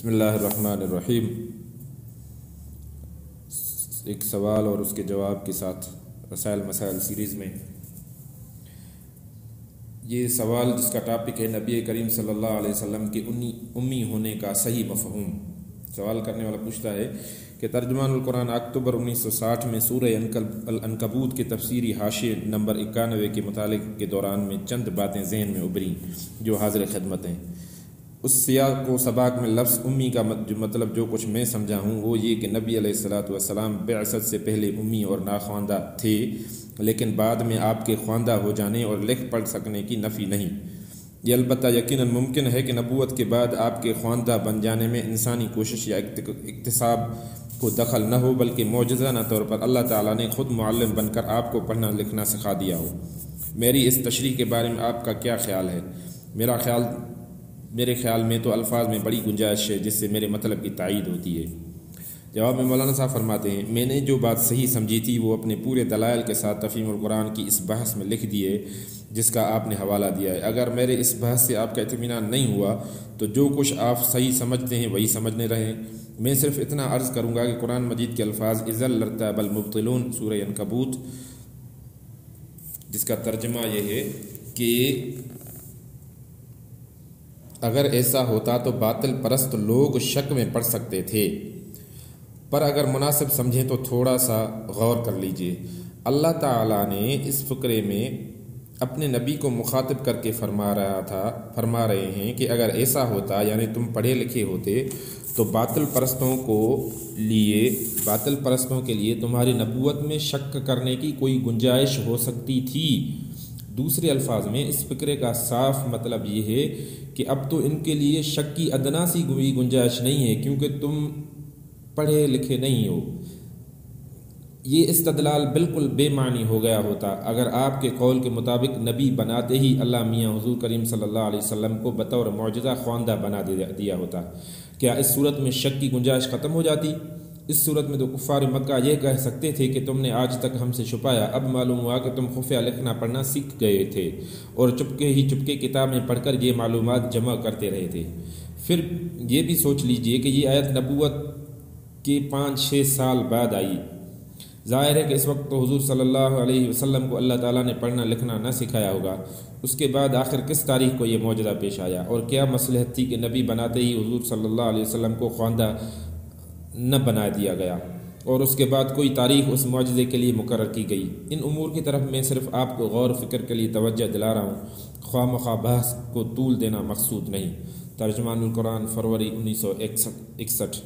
بسم اللہ الرحمن الرحیم۔ ایک سوال اور اس کے جواب کے ساتھ رسائل مسائل سیریز میں یہ سوال جس کا ٹاپک ہے نبی کریم صلی اللہ علیہ وسلم کے امی ہونے کا صحیح مفہوم۔ سوال کرنے والا پوچھتا ہے کہ ترجمان القرآن اکتوبر 1960 میں سورہ العنکبوت کے تفسیری حاشیے نمبر 91 کے مطالعے کے دوران میں چند باتیں ذہن میں ابھریں جو حاضر خدمت ہیں۔ اس سیاق و سباق میں لفظ امی کا مطلب جو کچھ میں سمجھا ہوں وہ یہ کہ نبی علیہ الصلوۃ والسلام بعثت سے پہلے امی اور ناخواندہ تھے، لیکن بعد میں آپ کے خواندہ ہو جانے اور لکھ پڑھ سکنے کی نفی نہیں۔ یہ البتہ یقیناً ممکن ہے کہ نبوت کے بعد آپ کے خواندہ بن جانے میں انسانی کوشش یا اکتساب کو دخل نہ ہو، بلکہ معجزانہ طور پر اللہ تعالیٰ نے خود معلم بن کر آپ کو پڑھنا لکھنا سکھا دیا ہو۔ میری اس تشریح کے بارے میں آپ کا کیا خیال ہے؟ میرے خیال میں تو الفاظ میں بڑی گنجائش ہے جس سے میرے مطلب کی تائید ہوتی ہے۔ جواب میں مولانا صاحب فرماتے ہیں، میں نے جو بات صحیح سمجھی تھی وہ اپنے پورے دلائل کے ساتھ تفہیم القرآن کی اس بحث میں لکھ دیے جس کا آپ نے حوالہ دیا ہے۔ اگر میرے اس بحث سے آپ کا اطمینان نہیں ہوا تو جو کچھ آپ صحیح سمجھتے ہیں وہی سمجھنے رہیں۔ میں صرف اتنا عرض کروں گا کہ قرآن مجید کے الفاظ اذا لارتاب المبطلون سورہ عنکبوت، جس کا ترجمہ یہ ہے کہ اگر ایسا ہوتا تو باطل پرست لوگ شک میں پڑ سکتے تھے، پر اگر مناسب سمجھیں تو تھوڑا سا غور کر لیجئے۔ اللہ تعالیٰ نے اس فقرے میں اپنے نبی کو مخاطب کر کے فرما رہے ہیں کہ اگر ایسا ہوتا یعنی تم پڑھے لکھے ہوتے تو باطل پرستوں کے لیے تمہاری نبوت میں شک کرنے کی کوئی گنجائش ہو سکتی تھی۔ دوسرے الفاظ میں اس فقرے کا صاف مطلب یہ ہے کہ اب تو ان کے لیے شک کی ادنا سی گنجائش نہیں ہے کیونکہ تم پڑھے لکھے نہیں ہو۔ یہ استدلال بالکل بے معنی ہو گیا ہوتا اگر آپ کے قول کے مطابق نبی بناتے ہی اللہ میاں حضور کریم صلی اللہ علیہ وسلم کو بطور معجزہ خواندہ بنا دیا ہوتا۔ کیا اس صورت میں شک کی گنجائش ختم ہو جاتی؟ اس صورت میں تو کفار مکہ یہ کہہ سکتے تھے کہ تم نے آج تک ہم سے چھپایا، اب معلوم ہوا کہ تم خفیہ لکھنا پڑھنا سیکھ گئے تھے اور چپکے کتابیں پڑھ کر یہ معلومات جمع کرتے رہے تھے۔ پھر یہ بھی سوچ لیجئے کہ یہ آیت نبوت کے 5-6 سال بعد آئی۔ ظاہر ہے کہ اس وقت تو حضور صلی اللہ علیہ وسلم کو اللہ تعالیٰ نے پڑھنا لکھنا نہ سکھایا ہوگا۔ اس کے بعد آخر کس تاریخ کو یہ معجزہ پیش آیا اور کیا مصلحت تھی کہ نبی بناتے ہی حضور صلی اللہ علیہ وسلم کو خواندہ نہ بنا دیا گیا اور اس کے بعد کوئی تاریخ اس معجزے کے لیے مقرر کی گئی؟ ان امور کی طرف میں صرف آپ کو غور و فکر کے لیے توجہ دلا رہا ہوں، خواہ مخواہ بحث کو طول دینا مقصود نہیں۔ ترجمان القرآن فروری 1961۔